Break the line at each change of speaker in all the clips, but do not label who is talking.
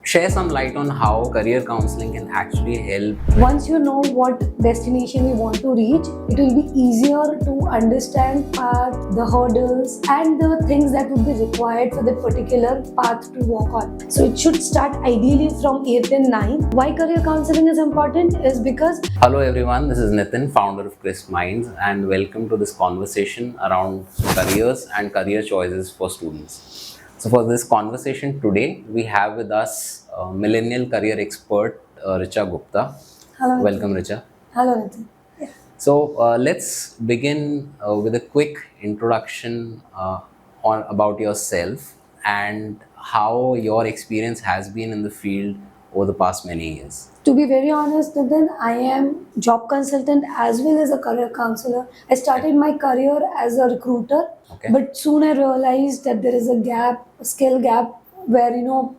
share some light on how career counseling can actually help.
Once you know what destination we want to reach, it will be easier to understand path, the hurdles, and the things that would be required for that particular path to walk on. So it should start ideally from 8th and 9th. Why career counseling is important is because
Hello everyone, this is Nitin, founder of Crisp Minds, and welcome to this conversation around careers and career choices for students. So for this conversation today, we have with us millennial career expert Reecha Gupta.
Hello.
Welcome, Reecha.
Hello, Nitin.
So let's begin with a quick introduction on about yourself and how your experience has been in the field over the past many years.
To be very honest, Nitin, I am job consultant as well as a career counselor. I started my career as a recruiter, but soon I realized that there is a gap, a skill gap, where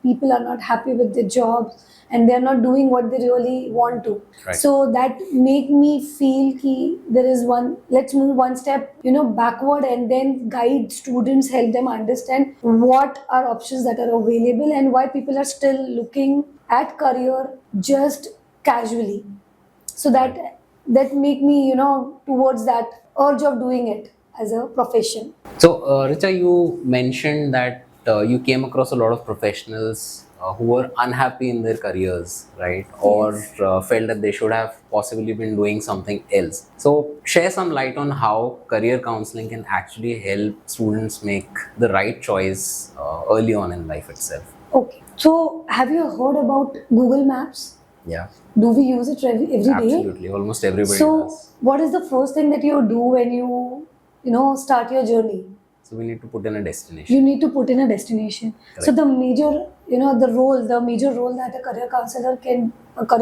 people are not happy with their jobs and they are not doing what they really want to.
Right.
So that make me feel ki there is one. Let's move one step, backward and then guide students, help them understand what are options that are available and why people are still looking at career just casually. So that make me towards that urge of doing it as a profession.
So, Richa, you mentioned that you came across a lot of professionals who were unhappy in their careers, right? Or felt that they should have possibly been doing something else. So, share some light on how career counseling can actually help students make the right choice early on in life itself.
Okay. So, have you heard about Google Maps?
Yeah.
Do we use it every day?
Absolutely. Almost everybody
So,
does.
what is the first thing that you do when you start your journey?
So we need to put in a destination.
You need to put in a destination.
Correct.
So the major, the major role that a career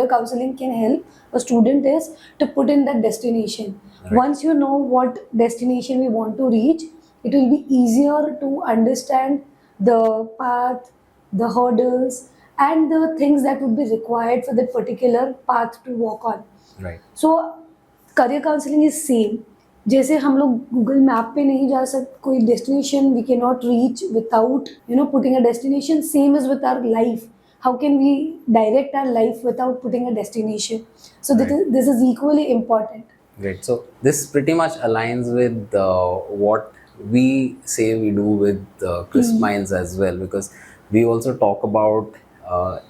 counseling can help a student is to put in that destination.
Right.
Once you know what destination we want to reach, it will be easier to understand the path, the hurdles, and the things that would be required for that particular path to walk on.
Right.
So career counseling is same. जैसे हम लोग Google map पे नहीं जा सकते, कोई destination we can not reach without putting a destination. Same is with our life. How can we direct our life without putting a destination? So this is equally important.
Great. So this pretty much aligns with what we say we do with Crisp Minds as well, because we also talk about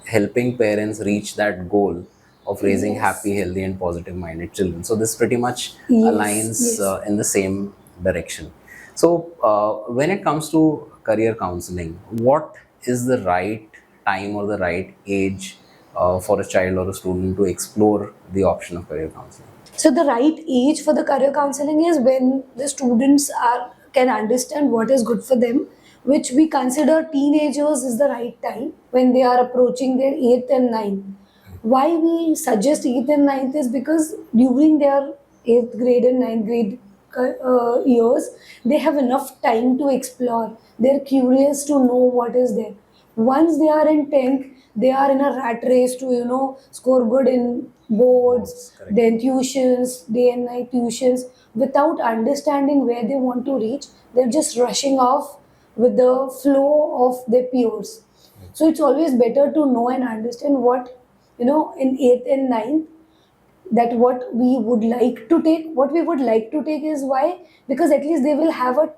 helping parents reach that goal of raising happy, healthy, and positive minded children. So this pretty much aligns in the same direction. So when it comes to career counseling, what is the right time or the right age for a child or a student to explore the option of career counseling?
So the right age for the career counseling is when the students can understand what is good for them, which we consider teenagers is the right time when they are approaching their 8th and 9th. Why we suggest 8th and 9th is because during their 8th grade and 9th grade years, they have enough time to explore. They're curious to know what is there. Once they are in 10th, they are in a rat race to score good in boards, then tuitions, day and night tuitions. Without understanding where they want to reach, they're just rushing off with the flow of their peers. So it's always better to know and understand what in 8th and 9th, that what we would like to take. What we would like to take is why? Because at least they will have a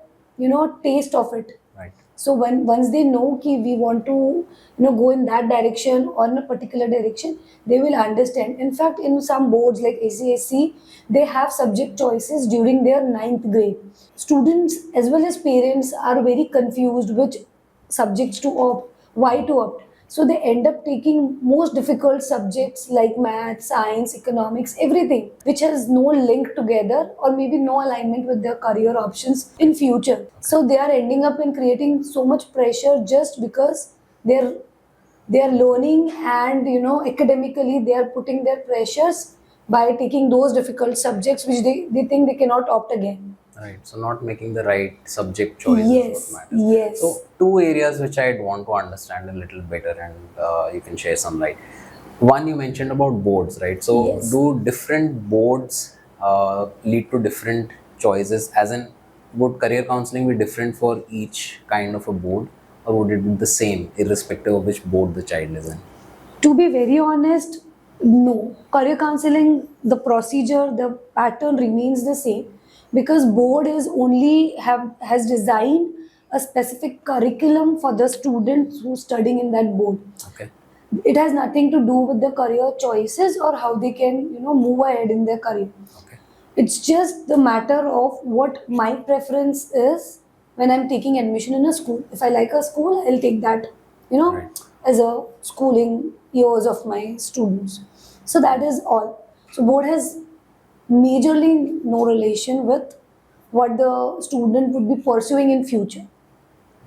taste of it.
Right.
So once they know ki we want to go in that direction or in a particular direction, they will understand. In fact, in some boards like ACSC, they have subject choices during their 9th grade. Students as well as parents are very confused which subjects to opt, why to opt. So they end up taking most difficult subjects like math, science, economics, everything which has no link together or maybe no alignment with their career options in future. So they are ending up in creating so much pressure just because they are learning and academically they are putting their pressures by taking those difficult subjects which they think they cannot opt again.
Right. So not making the right subject choice
Yes,
is what matters.
yes.
So two areas which I'd want to understand a little better, and you can share some light. One, you mentioned about boards, right? So
Yes.
do different boards lead to different choices? As in, would career counseling be different for each kind of a board, or would it be the same irrespective of which board the child is in?
To be very honest, no. Career counseling, the procedure, the pattern remains the same because board is only have has designed a specific curriculum for the students who studying in that board.
Okay.
It has nothing to do with the career choices or how they can move ahead in their career.
Okay.
It's just the matter of what my preference is when I'm taking admission in a school. If I like a school, I'll take that,
Right.
as a schooling years of my students. So that is all. So board has majorly no relation with what the student would be pursuing in future.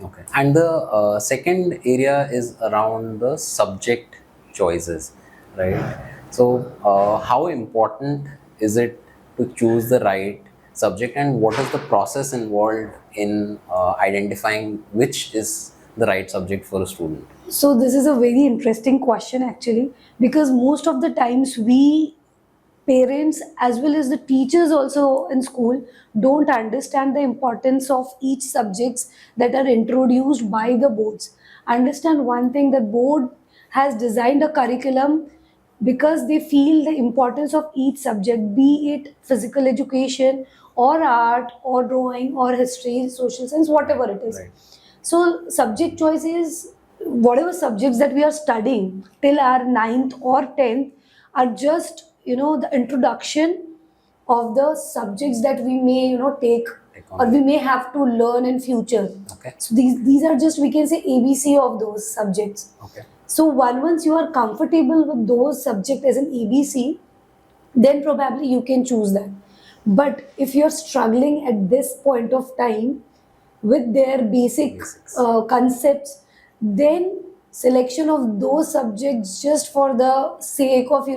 Okay. And the second area is around the subject choices, right? So, how important is it to choose the right subject, and what is the process involved in identifying which is the right subject for a student?
So this is a very interesting question actually, because most of the times we parents as well as the teachers also in school don't understand the importance of each subjects that are introduced by the boards. Understand one thing, that board has designed a curriculum because they feel the importance of each subject, be it physical education or art or drawing or history, social science, whatever it is.
Right.
So subject choice is whatever subjects that we are studying till our ninth or 10th are just the introduction of the subjects that we may take
Take
or
on.
we may have to learn in future.
Okay.
So these are just, we can say, ABC of those subjects.
Okay.
So once you are comfortable with those subjects as an ABC, then probably you can choose that. But if you're struggling at this point of time with their basic
Basics.
concepts, then selection of those subjects just for the sake of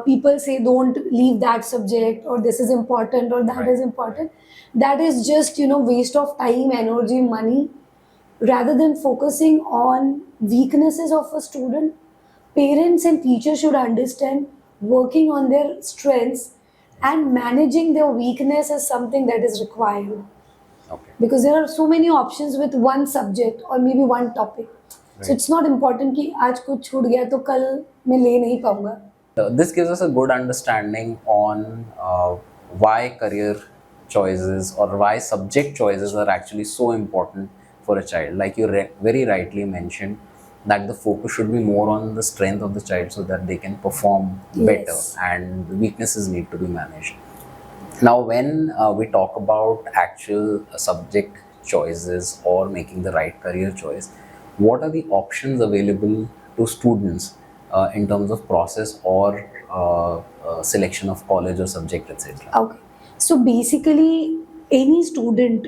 people say don't leave that subject, or this is important, or that
Right.
is important, that is just waste of time, energy, money. Rather than focusing on weaknesses of a student, parents and teachers should understand working on their strengths and managing their weakness is something that is required,
Okay.
because there are so many options with one subject or maybe one topic. So
Right.
it's not important कि आज कुछ छूट गया तो कल मैं ले नहीं पाऊंगा.
This gives us a good understanding on why career choices or why subject choices are actually so important for a child. Like you very rightly mentioned, that the focus should be more on the strength of the child so that they can perform better,
Yes.
and the weaknesses need to be managed. Now, when we talk about actual subject choices or making the right career choice, what are the options available to students in terms of process or selection of college or subject, etc.?
Okay. So basically, any student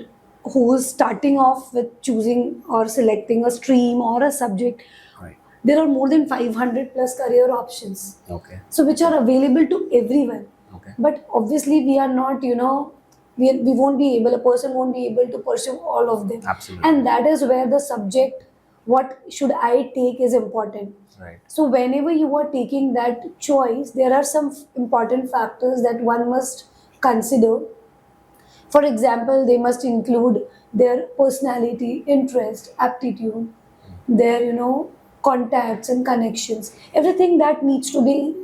who's starting off with choosing or selecting a stream or a subject,
Right.
there are more than 500 plus career options.
Okay.
So which are available to everyone.
Okay.
But obviously, we are not, we won't be able, a person won't be able to pursue all of them.
Absolutely.
And that is where the subject, what should I take, is important.
Right.
So whenever you are taking that choice, there are some important factors that one must consider. For example, they must include their personality, interest, aptitude, their contacts and connections. Everything that needs to be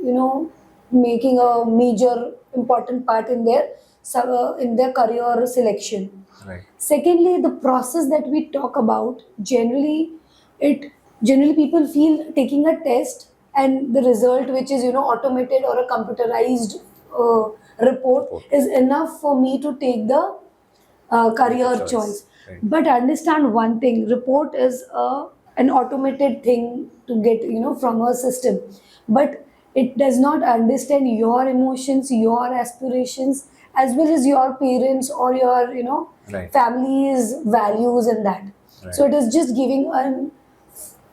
making a major important part in their career selection.
Right.
Secondly, the process that we talk about, it generally people feel taking a test and the result, which is automated or a computerized report, is enough for me to take the career
Choice.
choice.
Right.
But understand one thing: report is an automated thing to get from a system, but it does not understand your emotions, your aspirations, as well as your parents or your
Right.
family's values in that.
Right.
So it is just giving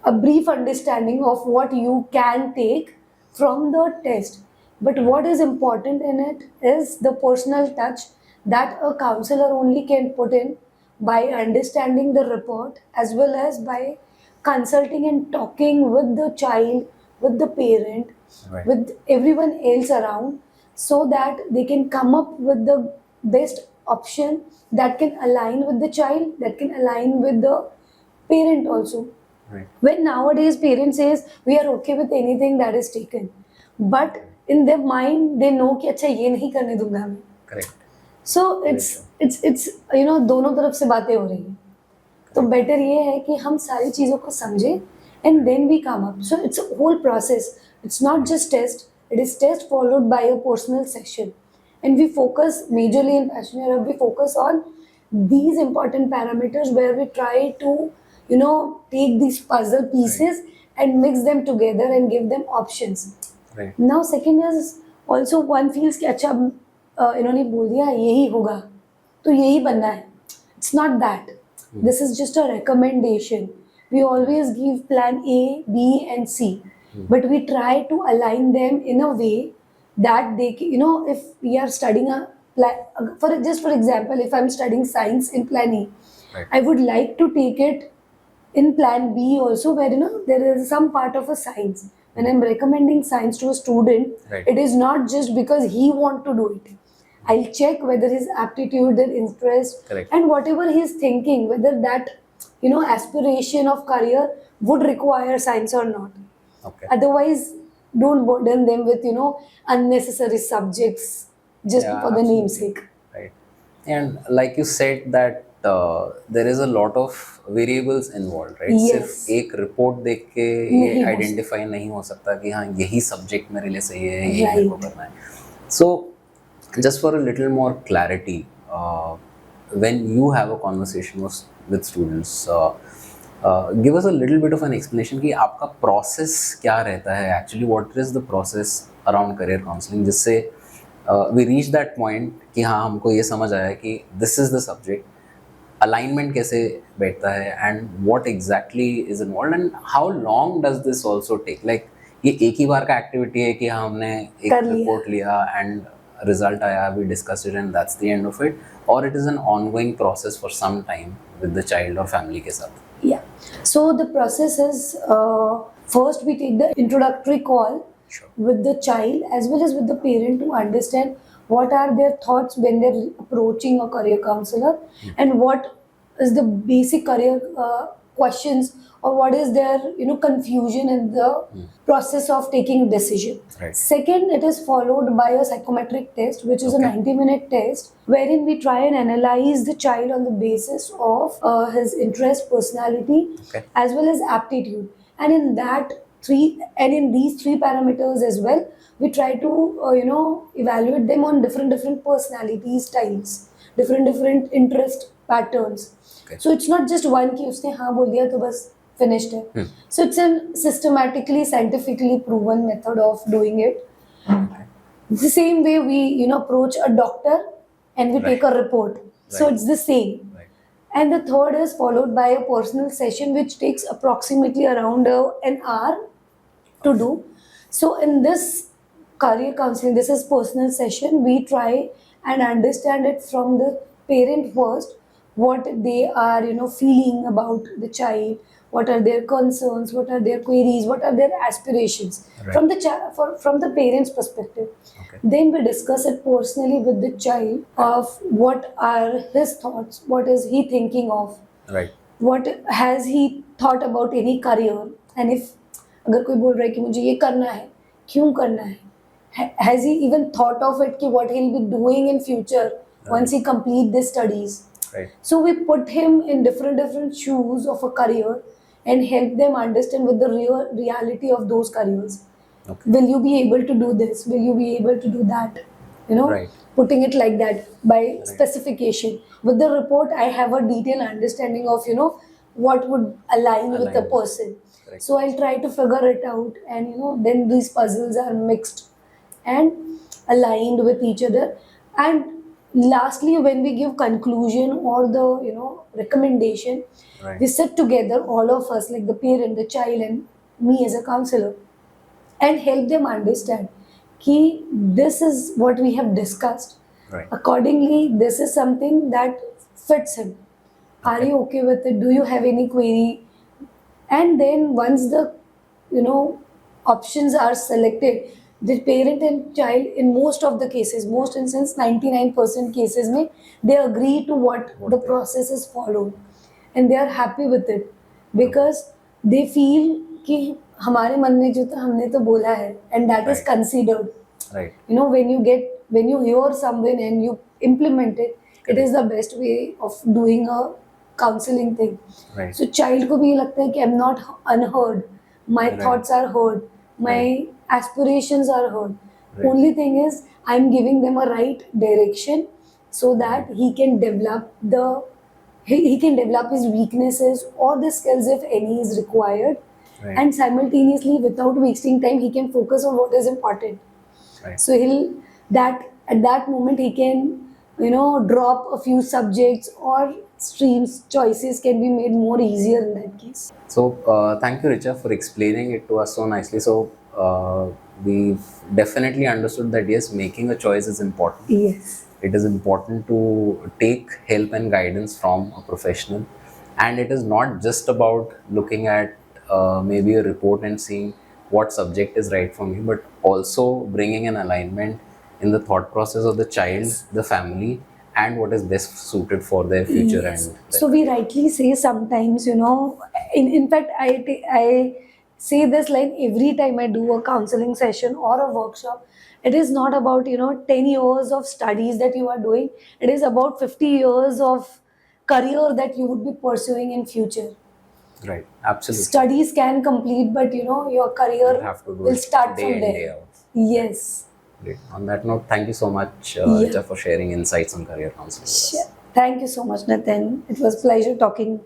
a brief understanding of what you can take from the test. But what is important in it is the personal touch that a counselor only can put in by understanding the report, as well as by consulting and talking with the child, with the parent,
Right.
with everyone else around, so that they can come up with the best option that can align with the child, that can align with the parent also.
Right.
When nowadays parents says we are okay with anything that is taken, but in their mind they know कि अच्छा ये नहीं करने दूंगा मैं.
Correct.
So
Very true.
it's you know दोनों तरफ से बातें हो रही हैं. तो बेटर ये है कि हम सारी चीज़ों को समझें and then we come up. So it's a whole process. It's not just test. It is test followed by a personal session, and we focus majorly in Passion Arab. We focus on these important parameters where we try to, you know, take these puzzle pieces and mix them together and give them options.
Right.
Now, second is also one feels कि अच्छा इन्होंने बोल दिया यही होगा तो यही बनना है. It's not that. This is just a recommendation. We always give plan A, B, and C, but we try to align them in a way that they, you know, if we are studying a plan, for example, if I'm studying science in plan A,
Right.
I would like to take it in plan B also, where you know there is some part of a science. When I'm recommending science to a student,
Right.
it is not just because he want to do it. I'll check whether his aptitude, their interest,
Correct.
and whatever he's thinking, whether that, you know, aspiration of career would require science or not.
Okay.
Otherwise, don't burden them with, you know, unnecessary subjects just
Yeah,
for the
absolutely.
namesake.
Right. And like you said that there is a lot of variables involved, right?
Yes.
सिर्फ एक report देख के
नहीं
ये
हो
identify नहीं हो सकता कि हाँ यही सब्जेक्ट मेरे लिए सही है, यही मेरे को
Right.
करना है. So just for a little more clarity, when you have a conversation with students, give us a little bit of an explanation कि आपका process क्या रहता है actually, what is the process around career counseling जिससे we reach that point कि हाँ हमको ये समझ आया कि this is the subject, alignment कैसे बैठता है and what exactly is involved and how long does this also take, like ये एक ही बार का एक्टिविटी है कि हाँ हमने एक
कर लिया.
रिपोर्ट लिया एंड रिजल्ट आया, we discussed it and that's the end of it, or it is an ongoing process for some time with the child or family के साथ.
Yeah. So the process is first we take the introductory call
Sure.
with the child as well as with the parent to understand what are their thoughts when they're approaching a career counselor and what is the basic career questions or what is their, you know, confusion in the process of taking a decision.
Right.
Second, it is followed by a psychometric test, which is a
Okay.
90-minute test wherein we try and analyze the child on the basis of his interest, personality,
Okay.
as well as aptitude. And in these three parameters as well, we try to you know, evaluate them on different personality styles, different interest patterns.
Okay.
So it's not just one कि उसने हाँ बोल दिया तो बस finished है. So it's a systematically, scientifically proven method of doing it.
Okay.
It's the same way we, you know, approach a doctor and we
Right.
take a report. So
Right.
it's the same.
Right.
And the third is followed by a personal session which takes approximately around an hour to do. So in this career counseling, this is personal session, we try and understand it from the parent first, what they are, you know, feeling about the child, what are their concerns, what are their queries, what are their aspirations.
Right.
From the parents perspective.
Okay.
Then we discuss it personally with the child of what are his thoughts, what is he thinking of,
Right.
what has he thought about any career, and if अगर कोई बोल रहा है कि मुझे ये करना है, क्यों करना है, has he even thought of it कि what he'll be doing in future once he complete the studies.
Right.
So we put him in different shoes of a career and help them understand with the real reality of those careers.
Okay.
Will you be able to do this? Will you be able to do that? You know,
Right.
putting it like that by specification. With the report, I have a detailed understanding of, you know, what would align with the
Align.
person.
Correct.
So I'll try to figure it out, and you know, then these puzzles are mixed and aligned with each other. And lastly, when we give conclusion or the, you know, recommendation,
Right.
we sit together, all of us, like the parent, the child, and me as a counselor, and help them understand कि this is what we have discussed.
Right.
Accordingly, this is something that fits him. Are you okay with it? Do you have any query? And then once the, you know, options are selected, the parent and child, in most of the cases, most instances, 99% cases में, they agree to what the
they-
process is followed, and they are happy with it because they feel कि हमारे मन में जो था हमने तो बोला है, and that is
Right.
considered.
Right.
You know, when you hear someone and you implement it, it is the best way of doing a counseling thing.
Right.
So child को भी ये लगता है कि I'm not unheard, my
Right.
thoughts are heard, my
Right.
aspirations are heard.
Right.
Only thing is I'm giving them a right direction so that he can develop he can develop his weaknesses or the skills if any is required,
Right.
and simultaneously without wasting time he can focus on what is important.
Right.
So he'll that at that moment he can, you know, drop a few subjects or streams choices can be made more easier in that case.
So, thank you, Richa, for explaining it to us so nicely. So, we've definitely understood that yes, making a choice is important.
Yes.
It is important to take help and guidance from a professional, and it is not just about looking at maybe a report and seeing what subject is right for me, but also bringing an alignment in the thought process of the child, the family, and what is best suited for their future.
Yes.
And
So we rightly say sometimes, you know, in fact, I say this line every time I do a counseling session or a workshop. It is not about, you know, 10 years of studies that you are doing. It is about 50 years of career that you would be pursuing in future.
right, absolutely.
Studies can complete, but you know, your
You
career
have to do
will
it
start
day
from
in,
there.
day out.
Yes.
Great. On that note, thank you so much,
Yeah.
Richa, for sharing insights on career counseling with us.
Sure. Thank you so much, Nathan. It was pleasure talking